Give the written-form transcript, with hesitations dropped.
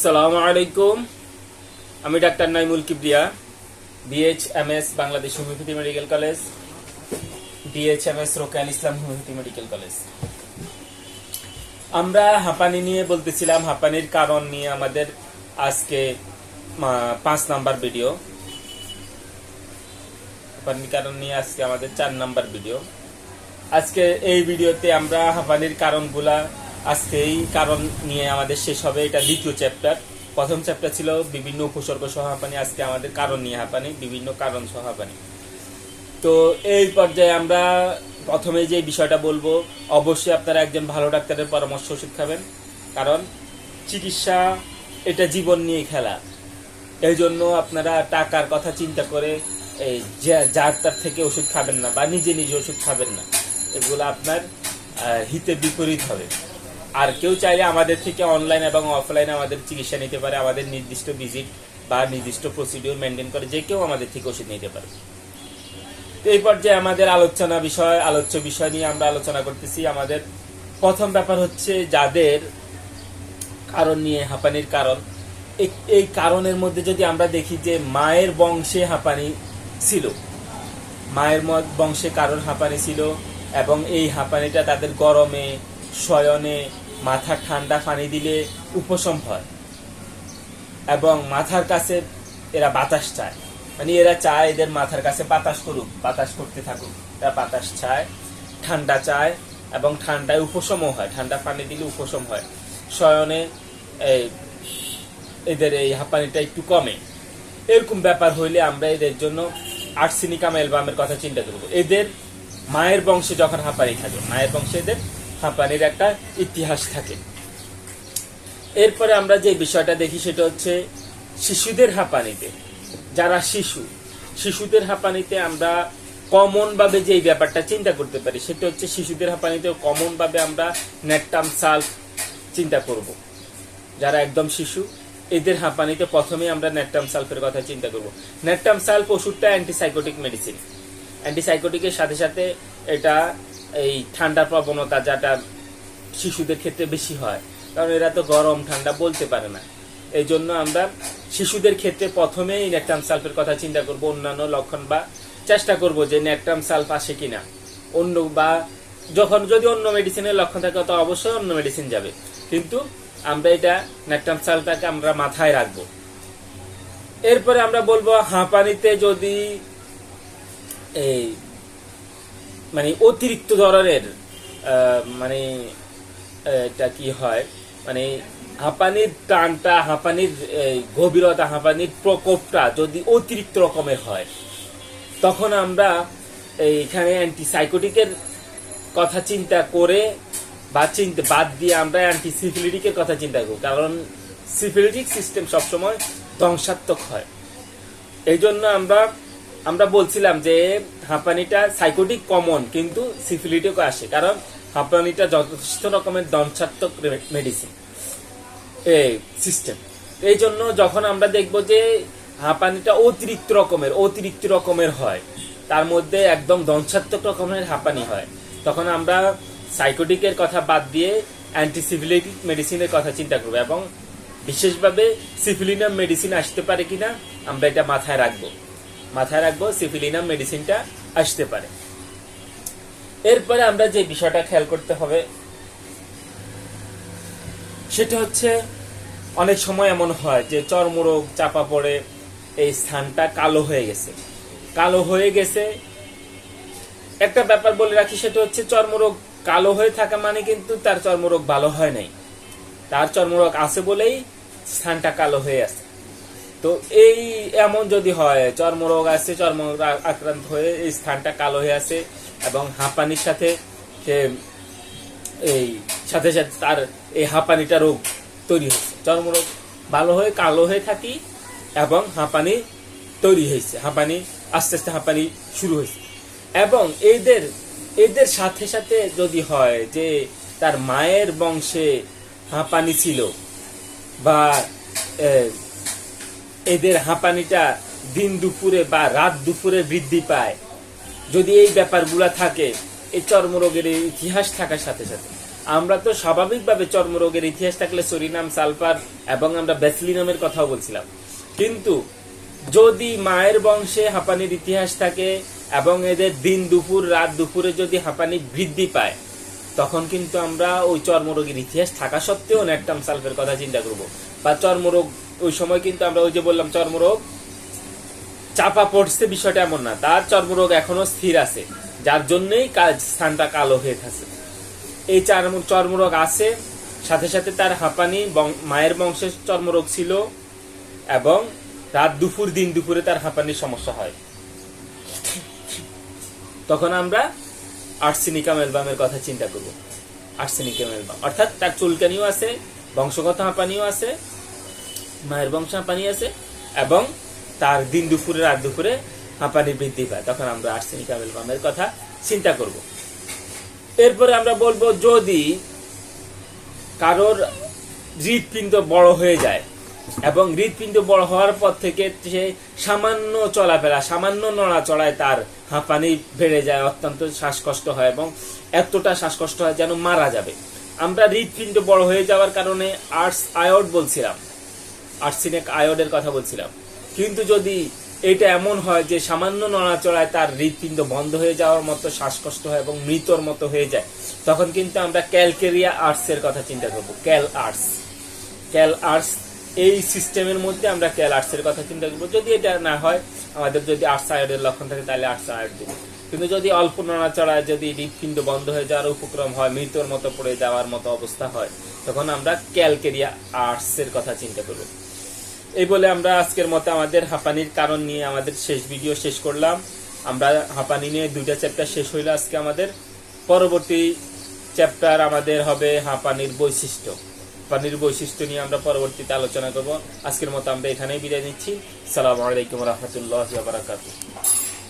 আসসালামু আলাইকুম। আমি doctor Naimul Kibria, BHMS Bangladesh homeopathy medical college, BHMS রোকেয়াল ইসলাম হোমিওপ্যাথি মেডিকেল কলেজ। আমরা হাঁপানি নিয়ে বলতেছিলাম, হাঁপানির কারণ নিয়ে আমাদের আজকে 5 নাম্বার ভিডিও। হাঁপানির কারণ নিয়ে আজকে আমাদের 4 নাম্বার ভিডিও। আজকে এই ভিডিওতে আমরা হাঁপানির কারণগুলা, আজকে এই কারণ নিয়ে আমাদের শেষ হবে। এটা দ্বিতীয় চ্যাপ্টার। প্রথম চ্যাপ্টার ছিল বিভিন্ন উপসর্গ সহ হাঁপানি, আজকে আমাদের কারণ নিয়ে হাঁপানি, বিভিন্ন কারণ সহ হাঁপানি। তো এই পর্যায়ে আমরা প্রথমে যে বিষয়টা বলবো, অবশ্যই আপনারা একজন ভালো ডাক্তারের পরামর্শ ওষুধ খাবেন, কারণ চিকিৎসা এটা জীবন নিয়ে খেলা। এই জন্য আপনারা টাকার কথা চিন্তা করে এই যার তার থেকে ওষুধ খাবেন না, বা নিজে নিজে ওষুধ খাবেন না। এগুলো আপনার হিতে বিপরীত হবে। আর কেউ চাইলে আমাদের থেকে অনলাইন এবং অফলাইনে আমাদের চিকিৎসা নিতে পারে। আমাদের নির্দিষ্ট ভিজিট বা নির্দিষ্ট প্রসিডিউর মেনটেন করে যে কেউ আমাদের থেকে ওষুধ নিতে পারে। তো এই পর্যায়ে আমাদের আলোচ্য বিষয় নিয়ে আমরা আলোচনা করতেছি। আমাদের প্রথম ব্যাপার হচ্ছে, যাদের কারণ নিয়ে হাঁপানির কারণ, এই কারণের মধ্যে যদি আমরা দেখি যে মায়ের বংশে হাঁপানি ছিল, মায়ের বংশে কারণ হাঁপানি ছিল, এবং এই হাঁপানিটা তাদের গরমে, শয়নে, মাথা ঠান্ডা পানি দিলে উপশম হয়, এবং মাথার কাছে এরা বাতাস চায়, মানে এরা চায় এদের মাথার কাছে বাতাস করুক, বাতাস করতে থাকুক। এরা বাতাস চায়, ঠান্ডা চায়, এবং ঠান্ডায় উপশমও হয়, ঠান্ডা পানি দিলে উপশম হয়। শয়নে এদের এই হাঁপানিটা একটু কমে। এরকম ব্যাপার হইলে আমরা এদের জন্য আর্সেনিকাম অ্যালবামের কথা চিন্তা করব। এদের মায়ের বংশে যখন হাঁপানি থাকে, মায়ের বংশে এদের হাঁপানির একটা ইতিহাস থাকে। এরপরে আমরা যে বিষয়টা দেখি সেটা হচ্ছে শিশুদের হাঁপানিতে। যারা শিশুদের হাঁপানিতে আমরা কমন ভাবে যে ব্যাপারটা চিন্তা করতে পারি সেটা হচ্ছে, শিশুদের হাঁপানিতে কমন ভাবে আমরা ন্যাট্টাম সালফ চিন্তা করব। যারা একদম শিশু, এদের হাঁপানিতে প্রথমেই আমরা ন্যাট্টাম সালফের কথা চিন্তা করব। ন্যাট্টাম সালফ ওষুধটা অ্যান্টিসাইকোটিক মেডিসিন। অ্যান্টিসাইকোটিকের সাথে সাথে এটা এই ঠান্ডার প্রবণতা যেটা শিশুদের ক্ষেত্রে বেশি হয়, কারণ এরা তো গরম ঠান্ডা বলতে পারে না। এই জন্য আমরা শিশুদের ক্ষেত্রে প্রথমেই ন্যাট্টাম সালফের কথা চিন্তা করব। অন্যান্য লক্ষণ বা চেষ্টা করব যে ন্যাট্টাম সালফ আসে কিনা, অন্য বা যদি অন্য মেডিসিনের লক্ষণ থাকে তো অবশ্যই অন্য মেডিসিন যাবে, কিন্তু আমরা এটা ন্যাট্টাম সালফটাকে আমরা মাথায় রাখবো। এরপরে আমরা বলবো, হাঁপানিতে যদি এই মানে অতিরিক্ত ধরনের মানে এটা কি হয়, মানে হাঁপানির টানটা, হাঁপানির গভীরতা, হাঁপানির প্রকোপটা যদি অতিরিক্ত রকমের হয়, তখন আমরা এইখানে অ্যান্টিসাইকোটিকের কথা চিন্তা করে বা বাদ দিয়ে আমরা অ্যান্টিসিফিলিটিকের কথা চিন্তা করব, কারণ সিফিলিটিক সিস্টেম সবসময় ধ্বংসাত্মক হয়। এই জন্য আমরা বলছিলাম যে হাঁপানিটা সাইকোটিক কমন, কিন্তু সিফিলিটিকও আসে, কারণ হাঁপানিটা যথেষ্ট রকমের ধ্বংসাত্মক মেডিসিন সিস্টেম। এই জন্য যখন আমরা দেখব যে হাঁপানিটা অতিরিক্ত রকমের হয়, তার মধ্যে একদম ধ্বংসাত্মক রকমের হাঁপানি হয়, তখন আমরা সাইকোটিকের কথা বাদ দিয়ে অ্যান্টিসিফিলিটিক মেডিসিনের কথা চিন্তা করবো, এবং বিশেষভাবে সিফিলিনাম মেডিসিন আসতে পারে কিনা আমরা এটা মাথায় রাখবো। সিফিলিনাম মেডিসিনটা আসতে পারে। এরপরে আমরা যে বিষয়টা খেয়াল করতে হবে সেটা হচ্ছে, অনেক সময় এমন হয় যে চর্মরোগ চাপা পড়ে এই স্থানটা কালো হয়ে গেছে। একটা ব্যাপার বলে রাখি, সেটা হচ্ছে চর্মরোগ কালো হয়ে থাকা মানে কিন্তু তার চর্মরোগ ভালো হয় নাই, তার চর্মরোগ আছে বলেই স্থানটা কালো হয়ে আছে। তো এই এমন যদি হয়, চর্মরোগ আছে, চর্মরোগ আক্রান্ত হয়ে এই স্থানটা কালো হয়ে আছে, এবং হাঁপানির সাথে তার এই হাঁপানিটা রোগ তৈরি হয়েছে, চর্মরোগ ভালো হয়ে কালো হয়ে থাকি এবং হাঁপানি তৈরি হয়েছে, হাঁপানি আস্তে আস্তে হাঁপানি শুরু হয়েছে। এবং এদের সাথে সাথে যদি হয় যে তার মায়ের বংশে হাঁপানি ছিল, বা এদের হাঁপানিটা দিন দুপুরে বা রাত দুপুরে বৃদ্ধি পায়, যদি এই ব্যাপারগুলা থাকে, এই চর্মরোগের ইতিহাস থাকার সাথে সাথে আমরা তো স্বাভাবিকভাবে চর্মরোগের ইতিহাস থাকলে সরিনাম, সালফার এবং আমরা ব্যাসিলিনামের কথাও বলছিলাম। কিন্তু যদি মায়ের বংশে হাঁপানির ইতিহাস থাকে এবং এদের দিন দুপুর রাত দুপুরে যদি হাঁপানি বৃদ্ধি পায়, তখন কিন্তু আমরা ওই চর্মরোগের ইতিহাস থাকা সত্ত্বেও ন্যাট্টাম সালফের কথা চিন্তা করব। বা চর্মরোগ ওই সময় কিন্তু আমরা ওই যে বললাম চর্মরোগ চাপা পড়ছে, বিষয়টা এমন না, তার চর্মরোগ এখনো স্থির আছে, যার জন্যই স্থানটা কালো হয়ে থাকে। এই চর্মরোগ আছে, সাথে সাথে তার হাঁপানি মায়ের বংশের চর্মরোগ ছিল এবং রাত দুপুর দিন দুপুরে তার হাঁপানির সমস্যা হয়, তখন আমরা আর্সেনিকাম অ্যালবামের কথা চিন্তা করব। আর্সেনিকাম অ্যালবাম অর্থাৎ তার চুলকানিও আছে, বংশগত হাঁপানিও আছে, মায়ের বংশ হাঁপানি আছে এবং তার দিন দুপুরে রাত দুপুরে হাঁপানি বৃদ্ধি পায়, তখন আমরা আর্সেনিকাম অ্যালবামের কথা চিন্তা করব। এরপরে আমরা বলবো যদি কারোর হৃৎপিণ্ড বড় হয়ে যায় এবং হৃৎপিণ্ড বড় হওয়ার পর থেকে সে সামান্য চলাফেরা, সামান্য নড়াচড়ায় তার হাঁপানি বেড়ে যায়, অত্যন্ত শ্বাসকষ্ট হয় এবং এতটা শ্বাসকষ্ট হয় যেন মারা যাবে। আমরা হৃৎপিণ্ড বড় হয়ে যাওয়ার কারণে আয়োড বলছিলাম, আর্সেনিক আয়োডের কথা বলছিলাম। কিন্তু যদি এটা এমন হয় যে সামান্য নড়াচড়ায় তার হৃৎপিণ্ড বন্ধ হয়ে যাওয়ার মতো শ্বাসকষ্ট হয় এবং মৃতর মতো হয়ে যায়, তখন কিন্তু আমরা ক্যালকেরিয়া আর্টসের কথা চিন্তা করবো। ক্যাল আর্টস এই সিস্টেমের মধ্যে আমরা ক্যাল আর্টসের কথা চিন্তা করবো। যদি এটা না হয়, আমাদের যদি আর্টস আয়োডের লক্ষণ থাকে তাহলে আর্টস আয়োড দেবো। কিন্তু যদি অল্প নড়াচড়ায় যদি হৃৎপিণ্ড বন্ধ হয়ে যাওয়ার উপক্রম হয়, মৃতর মতো পড়ে যাওয়ার মতো অবস্থা হয়, তখন আমরা ক্যালকেরিয়া আর্টসের কথা চিন্তা করবো। এই বলে আমরা আজকের মতো আমাদের হাঁপানির কারণ নিয়ে আমাদের শেষ ভিডিও শেষ করলাম। আমরা হাঁপানি নিয়ে 2টা চ্যাপ্টার শেষ হইল আজকে। আমাদের পরবর্তী চ্যাপ্টার আমাদের হবে হাঁপানির বৈশিষ্ট্য। হাঁপানির বৈশিষ্ট্য নিয়ে আমরা পরবর্তীতে আলোচনা করব। আজকের মতো আমরা এখানেই বিদায় নিচ্ছি। আসসালামু আলাইকুম ওয়া রাহমাতুল্লাহি ওয়া বারাকাতুহু।